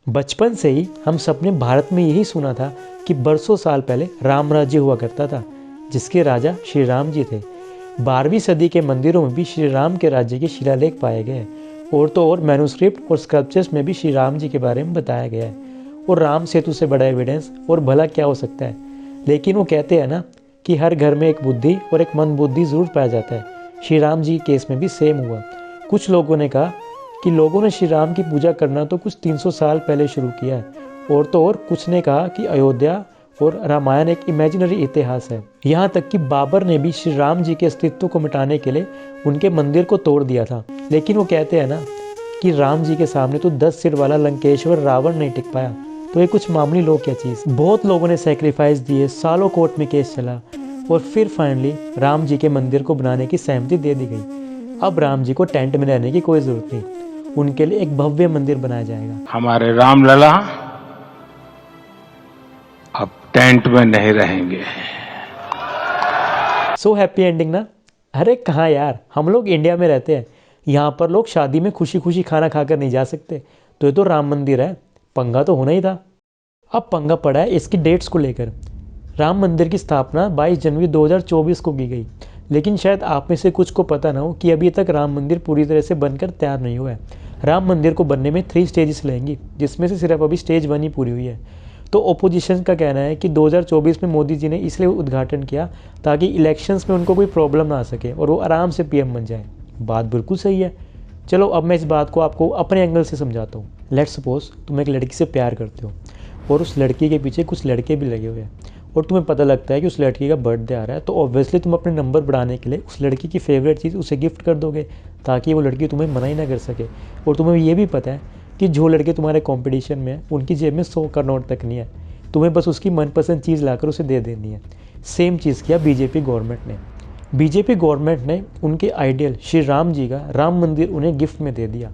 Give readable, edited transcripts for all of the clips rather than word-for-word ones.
बचपन से ही हम सबने भारत में यही सुना था कि बरसों साल पहले राम राज्य हुआ करता था, जिसके राजा श्री राम जी थे। 12वीं सदी के मंदिरों में भी श्री राम के राज्य के शिलालेख पाए गए हैं। और तो और मैन्युस्क्रिप्ट और स्कल्पचर्स में भी श्री राम जी के बारे में बताया गया है। और राम सेतु से बड़ा एविडेंस और भला क्या हो सकता है। लेकिन वो कहते हैं ना कि हर घर में एक बुद्धि और एक मंदबुद्धि जरूर पाया जाता है। श्री राम जी के केस में भी सेम हुआ। कुछ लोगों ने कहा कि लोगों ने श्री राम की पूजा करना तो कुछ 300 साल पहले शुरू किया है। और तो और कुछ ने कहा कि अयोध्या और रामायण एक इमेजिनरी इतिहास है। यहाँ तक कि बाबर ने भी श्री राम जी के अस्तित्व को मिटाने के लिए उनके मंदिर को तोड़ दिया था। लेकिन वो कहते हैं ना कि राम जी के सामने तो 10 सिर वाला लंकेश्वर रावण नहीं टिक पाया। तो ये कुछ मामूली लोग क्या चीज़। बहुत लोगों ने सेक्रीफाइस दिए, सालों कोर्ट में केस चला और फिर फाइनली राम जी के मंदिर को बनाने की सहमति दे दी गई। अब राम जी को टेंट में रहने की कोई ज़रूरत नहीं, उनके लिए एक भव्य मंदिर बनाया जाएगा। हमारे रामलला अब टेंट में नहीं रहेंगे। सो हैप्पी एंडिंग ना। अरे कहाँ यार, हम लोग इंडिया में रहते हैं, यहाँ पर लोग शादी में खुशी खुशी खाना खाकर नहीं जा सकते। तो ये तो राम मंदिर है, पंगा तो होना ही था। अब पंगा पड़ा है इसकी डेट्स को लेकर। राम मंदिर की स्थापना 22 जनवरी 2024 को की गई। लेकिन शायद आप में से कुछ को पता ना हो कि अभी तक राम मंदिर पूरी तरह से बनकर तैयार नहीं हुआ है। राम मंदिर को बनने में 3 स्टेजेस लगेंगी, जिसमें से सिर्फ अभी स्टेज 1 ही पूरी हुई है। तो ओपोजिशन का कहना है कि 2024 में मोदी जी ने इसलिए उद्घाटन किया ताकि इलेक्शंस में उनको कोई प्रॉब्लम ना आ सके और वो आराम से पीएम बन जाए। बात बिल्कुल सही है। चलो अब मैं इस बात को आपको अपने एंगल से समझाता हूँ। लेट्स सपोज तुम एक लड़की से प्यार करते हो और उस लड़की के पीछे कुछ लड़के भी लगे हुए हैं और तुम्हें पता लगता है कि उस लड़की का बर्थडे आ रहा है। तो ऑब्वियसली तुम अपने नंबर बढ़ाने के लिए उस लड़की की फेवरेट चीज़ उसे गिफ्ट कर दोगे ताकि वो लड़की तुम्हें मना ही ना कर सके। और तुम्हें ये भी पता है कि जो लड़के तुम्हारे कंपटीशन में हैं उनकी जेब में 100 का नोट तक नहीं है, तुम्हें बस उसकी मनपसंद चीज़ लाकर उसे दे देनी है। सेम चीज़ किया बीजेपी गवर्नमेंट ने। बीजेपी गवर्नमेंट ने उनके आइडियल श्री राम जी का राम मंदिर उन्हें गिफ्ट में दे दिया।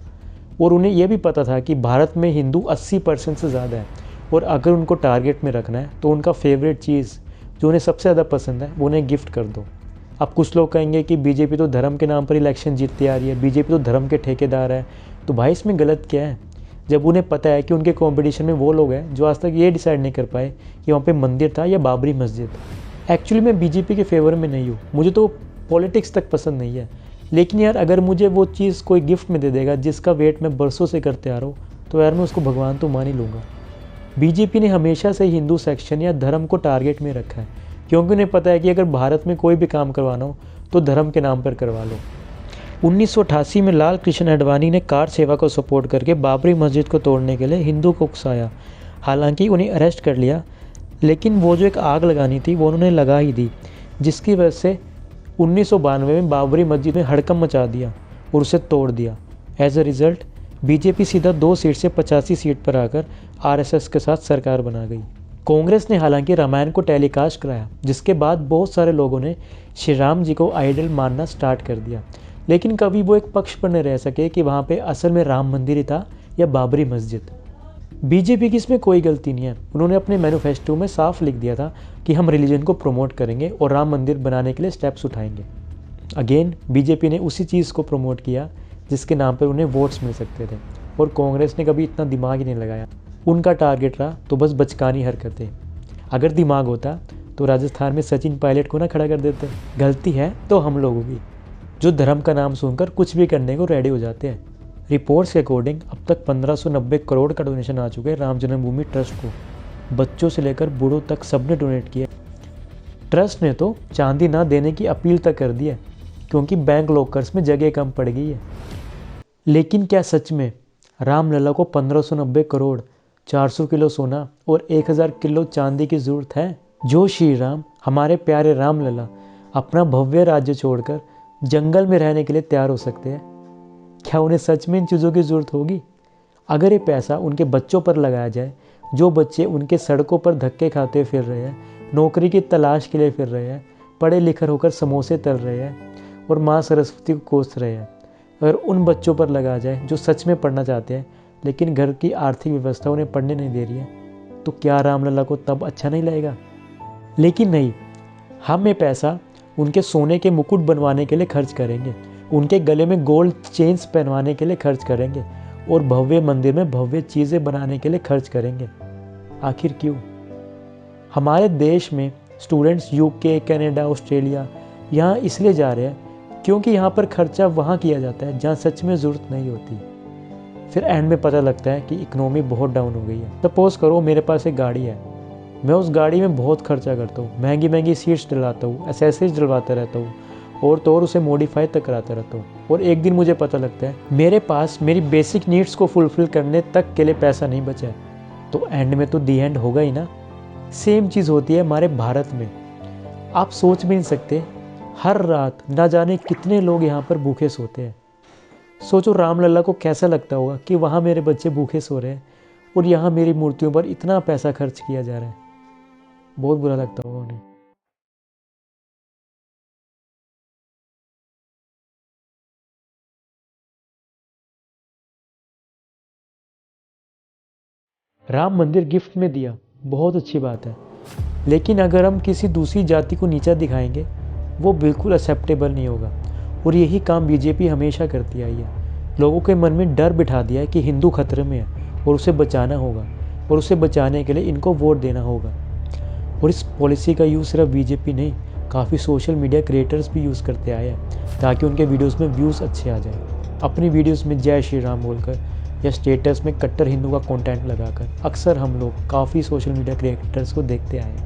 और उन्हें यह भी पता था कि भारत में हिंदू 80% से ज़्यादा है और अगर उनको टारगेट में रखना है तो उनका फेवरेट चीज़ जो उन्हें सबसे ज़्यादा पसंद है वो उन्हें गिफ्ट कर दो। अब कुछ लोग कहेंगे कि बीजेपी तो धर्म के नाम पर इलेक्शन जीतती आ रही है, बीजेपी तो धर्म के ठेकेदार है। तो भाई इसमें गलत क्या है, जब उन्हें पता है कि उनके कंपटीशन में वो लोग हैं जो आज तक ये डिसाइड नहीं कर पाए कि वहाँ पे मंदिर था या बाबरी मस्जिद। एक्चुअली मैं बीजेपी के फेवर में नहीं हूँ, मुझे तो पॉलिटिक्स तक पसंद नहीं है। लेकिन यार अगर मुझे वो चीज़ कोई गिफ्ट में दे देगा जिसका वेट मैं बरसों से करते आ रहा हूँ तो यार मैं उसको भगवान तो मान ही लूँगा। बीजेपी ने हमेशा से हिंदू सेक्शन या धर्म को टारगेट में रखा है क्योंकि उन्हें पता है कि अगर भारत में कोई भी काम करवाना हो तो धर्म के नाम पर करवा लो। 1988 में लाल कृष्ण अडवाणी ने कार सेवा को सपोर्ट करके बाबरी मस्जिद को तोड़ने के लिए हिंदू को उकसाया। हालांकि उन्हें अरेस्ट कर लिया, लेकिन वो जो एक आग लगानी थी वो उन्होंने लगा ही दी, जिसकी वजह से 1992 में बाबरी मस्जिद ने हड़कंप मचा दिया और उसे तोड़ दिया। एज अ रिज़ल्ट बीजेपी सीधा 2 सीट से 85 सीट पर आकर आरएसएस के साथ सरकार बना गई। कांग्रेस ने हालांकि रामायण को टेलीकास्ट कराया, जिसके बाद बहुत सारे लोगों ने श्री राम जी को आइडल मानना स्टार्ट कर दिया। लेकिन कभी वो एक पक्ष पर नहीं रह सके कि वहाँ पे असल में राम मंदिर ही था या बाबरी मस्जिद। बीजेपी की इसमें कोई गलती नहीं है। उन्होंने अपने मैनिफेस्टो में साफ लिख दिया था कि हम रिलीजन को प्रमोट करेंगे और राम मंदिर बनाने के लिए स्टेप्स उठाएंगे। अगेन बीजेपी ने उसी चीज़ को प्रमोट किया जिसके नाम पर उन्हें वोट्स मिल सकते थे और कांग्रेस ने कभी इतना दिमाग ही नहीं लगाया। उनका टारगेट रहा तो बस बचकानी हरकतें। अगर दिमाग होता तो राजस्थान में सचिन पायलट को ना खड़ा कर देते। गलती है तो हम लोगों की, जो धर्म का नाम सुनकर कुछ भी करने को रेडी हो जाते हैं। रिपोर्ट्स के अकॉर्डिंग अब तक 1590 करोड़ का डोनेशन आ चुके हैं राम जन्मभूमि ट्रस्ट को। बच्चों से लेकर बूढ़ों तक सबने डोनेट किया। ट्रस्ट ने तो चांदी ना देने की अपील तक कर दी है क्योंकि बैंक लॉकर्स में जगह कम पड़ गई है। लेकिन क्या सच में रामलला को 1590 करोड़, 400 किलो सोना और 1000 किलो चांदी की ज़रूरत है? जो श्री राम, हमारे प्यारे रामलला, अपना भव्य राज्य छोड़कर जंगल में रहने के लिए तैयार हो सकते हैं, क्या उन्हें सच में इन चीज़ों की ज़रूरत होगी? अगर ये पैसा उनके बच्चों पर लगाया जाए, जो बच्चे उनके सड़कों पर धक्के खाते फिर रहे हैं, नौकरी की तलाश के लिए फिर रहे हैं, पढ़े लिखे होकर समोसे तल रहे हैं और माँ सरस्वती को कोस रहे हैं, अगर उन बच्चों पर लगाया जाए जो सच में पढ़ना चाहते हैं लेकिन घर की आर्थिक व्यवस्था उन्हें पढ़ने नहीं दे रही है, तो क्या रामलला को तब अच्छा नहीं लगेगा? लेकिन नहीं, हम ये पैसा उनके सोने के मुकुट बनवाने के लिए खर्च करेंगे, उनके गले में गोल्ड चेन्स पहनवाने के लिए खर्च करेंगे और भव्य मंदिर में भव्य चीज़ें बनाने के लिए खर्च करेंगे। आखिर क्यों? हमारे देश में स्टूडेंट्स यूके, कनाडा, ऑस्ट्रेलिया यहाँ इसलिए जा रहे हैं क्योंकि यहाँ पर खर्चा वहाँ किया जाता है जहाँ सच में ज़रूरत नहीं होती। फिर एंड में पता लगता है कि इकोनॉमी बहुत डाउन हो गई है। सपोज़ करो मेरे पास एक गाड़ी है, मैं उस गाड़ी में बहुत खर्चा करता हूँ, महंगी महंगी सीट्स डलवाता हूँ, एसेसरीज डलवाता रहता हूँ और तो और उसे मॉडिफाई तक कराता रहता हूँ। और एक दिन मुझे पता लगता है मेरे पास मेरी बेसिक नीड्स को फुलफ़िल करने तक के लिए पैसा नहीं बचा है, तो एंड में तो दी एंड होगा ही ना। सेम चीज़ होती है हमारे भारत में। आप सोच भी नहीं सकते, हर रात ना जाने कितने लोग यहाँ पर भूखे सोते हैं। सोचो रामलला को कैसा लगता होगा कि वहाँ मेरे बच्चे भूखे सो रहे हैं और यहाँ मेरी मूर्तियों पर इतना पैसा खर्च किया जा रहा है। बहुत बुरा लगता होगा उन्हें। राम मंदिर गिफ्ट में दिया, बहुत अच्छी बात है, लेकिन अगर हम किसी दूसरी जाति को नीचा दिखाएंगे वो बिल्कुल एक्सेप्टेबल नहीं होगा। और यही काम बीजेपी हमेशा करती आई है। लोगों के मन में डर बिठा दिया है कि हिंदू खतरे में है और उसे बचाना होगा, और उसे बचाने के लिए इनको वोट देना होगा। और इस पॉलिसी का यूज़ सिर्फ बीजेपी नहीं, काफ़ी सोशल मीडिया क्रिएटर्स भी यूज़ करते आए हैं ताकि उनके वीडियोस में व्यूज़ अच्छे आ जाएं। अपनी वीडियोस में जय श्री राम बोलकर या स्टेटस में कट्टर हिंदू का कंटेंट लगाकर अक्सर हम लोग काफ़ी सोशल मीडिया क्रिएटर्स को देखते आए हैं।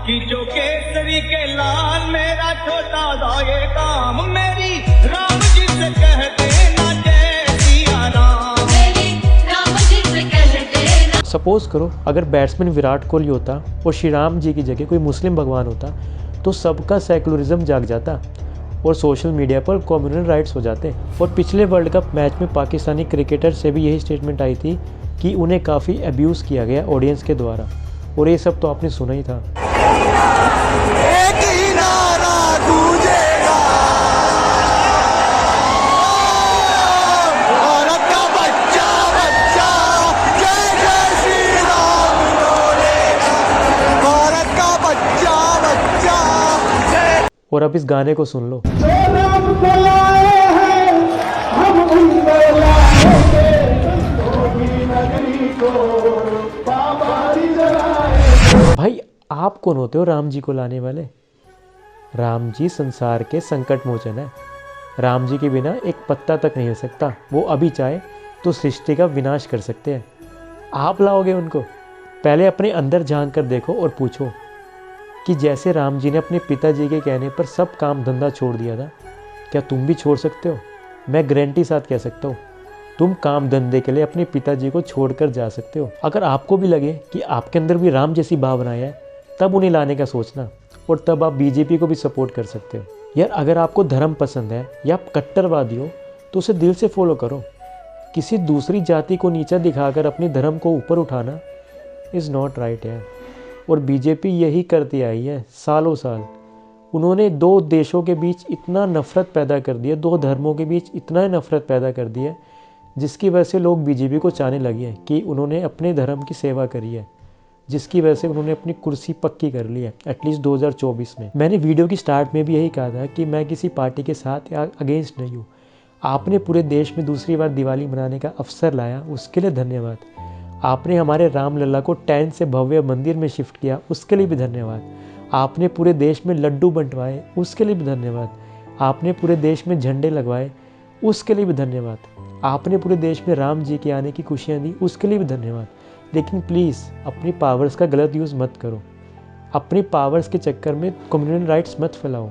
कि जो केसरी के लाल मेरा छोटा सा ये काम मेरी राम जी से कहते ना जय सिया राम, मेरी राम जी से कहते ना। सपोज करो अगर बैट्समैन विराट कोहली होता और श्री राम जी की जगह कोई मुस्लिम भगवान होता तो सबका सेकुलरिज्म जाग जाता और सोशल मीडिया पर कम्युनल राइट्स हो जाते। और पिछले वर्ल्ड कप मैच में पाकिस्तानी क्रिकेटर से भी यही स्टेटमेंट आई थी कि उन्हें काफ़ी अब्यूज़ किया गया ऑडियंस के द्वारा, और ये सब तो आपने सुना ही था। एक ही नारा गूंजेगा, भारत का बच्चा बच्चा जय जय श्री राम बोलेगा, भारत का बच्चा बच्चा जय। और अब इस गाने को सुन लो। जो राम को लाए हैं हम उनको लाएंगे, संतों नगरी को बाबा जी जलाए। भाई आप कौन होते हो राम जी को लाने वाले? राम जी संसार के संकट मोचन है। राम जी के बिना एक पत्ता तक नहीं हो सकता। वो अभी चाहे तो सृष्टि का विनाश कर सकते हैं। आप लाओगे उनको? पहले अपने अंदर झांक कर देखो और पूछो कि जैसे राम जी ने अपने पिताजी के कहने पर सब काम धंधा छोड़ दिया था, क्या तुम भी छोड़ सकते हो? मैं गारंटी साथ कह सकता हूँ तुम काम धंधे के लिए अपने पिताजी को छोड़कर जा सकते हो। अगर आपको भी लगे कि आपके अंदर भी राम जैसी भावनाएं है, तब उन्हें लाने का सोचना, और तब आप बीजेपी को भी सपोर्ट कर सकते हो। यार अगर आपको धर्म पसंद है या आप कट्टरवादी हो तो उसे दिल से फॉलो करो। किसी दूसरी जाति को नीचा दिखाकर अपने धर्म को ऊपर उठाना इज़ नॉट राइट है। और बीजेपी यही करती आई है सालों साल। उन्होंने दो देशों के बीच इतना नफरत पैदा कर दिया, दो धर्मों के बीच इतना नफरत पैदा कर दी है, जिसकी वजह से लोग बीजेपी को चाहने लगे हैं कि उन्होंने अपने धर्म की सेवा करी है, जिसकी वजह से उन्होंने अपनी कुर्सी पक्की कर ली है एटलीस्ट 2024 में। मैंने वीडियो की स्टार्ट में भी यही कहा था कि मैं किसी पार्टी के साथ या अगेंस्ट नहीं हूँ। आपने पूरे देश में दूसरी बार दिवाली मनाने का अवसर लाया, उसके लिए धन्यवाद। आपने हमारे रामलला को टेंट से भव्य मंदिर में शिफ्ट किया, उसके लिए भी धन्यवाद। आपने पूरे देश में लड्डू बंटवाए, उसके लिए भी धन्यवाद। आपने पूरे देश में झंडे लगवाए, उसके लिए भी धन्यवाद। आपने पूरे देश में राम जी के आने की खुशियाँ दी, उसके लिए भी धन्यवाद। लेकिन प्लीज़ अपनी पावर्स का गलत यूज़ मत करो। अपनी पावर्स के चक्कर में कम्युनल राइट्स मत फैलाओ।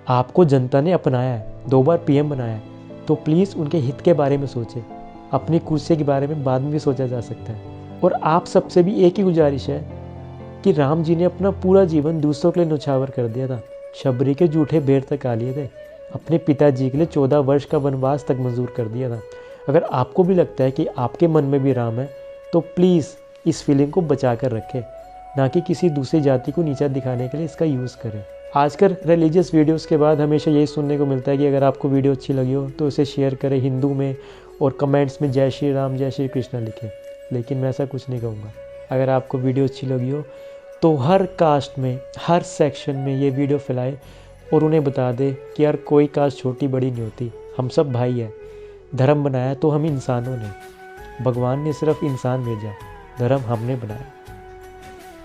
आपको जनता ने अपनाया है, 2 बार पीएम बनाया है, तो प्लीज़ उनके हित के बारे में सोचें। अपनी कुर्सी के बारे में बाद में भी सोचा जा सकता है। और आप सबसे भी एक ही गुजारिश है कि राम जी ने अपना पूरा जीवन दूसरों के लिए न्यौछावर कर दिया था, शबरी के जूठे बेर तक आ लिए थे, अपने पिताजी के लिए 14 वर्ष का वनवास तक मंजूर कर दिया था। अगर आपको भी लगता है कि आपके मन में भी राम है, तो प्लीज़ इस फीलिंग को बचा कर रखें, ना कि किसी दूसरी जाति को नीचा दिखाने के लिए इसका यूज़ करें। आजकल रिलीजियस वीडियोस के बाद हमेशा यही सुनने को मिलता है कि अगर आपको वीडियो अच्छी लगी हो तो उसे शेयर करें हिंदू में, और कमेंट्स में जय श्री राम जय श्री कृष्णा लिखें। लेकिन मैं ऐसा कुछ नहीं कहूँगा। अगर आपको वीडियो अच्छी लगी हो तो हर कास्ट में, हर सेक्शन में ये वीडियो फैलाए और उन्हें बता दे कि यार कोई कास्ट छोटी बड़ी नहीं होती, हम सब भाई हैं। धर्म बनाया तो हम इंसानों ने, भगवान ने सिर्फ इंसान भेजा, धर्म हमने बनाया।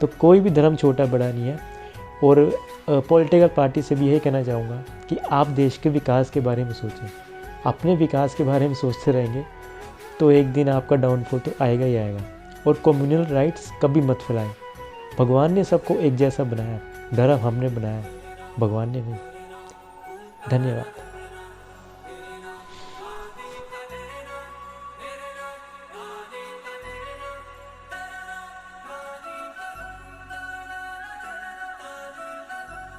तो कोई भी धर्म छोटा बड़ा नहीं है। और पॉलिटिकल पार्टी से भी यही कहना चाहूँगा कि आप देश के विकास के बारे में सोचें। अपने विकास के बारे में सोचते रहेंगे तो एक दिन आपका डाउनफॉल तो आएगा ही आएगा। और कम्युनल राइट्स कभी मत फैलाएं। भगवान ने सबको एक जैसा बनाया, धर्म हमने बनाया, भगवान ने नहीं। धन्यवाद।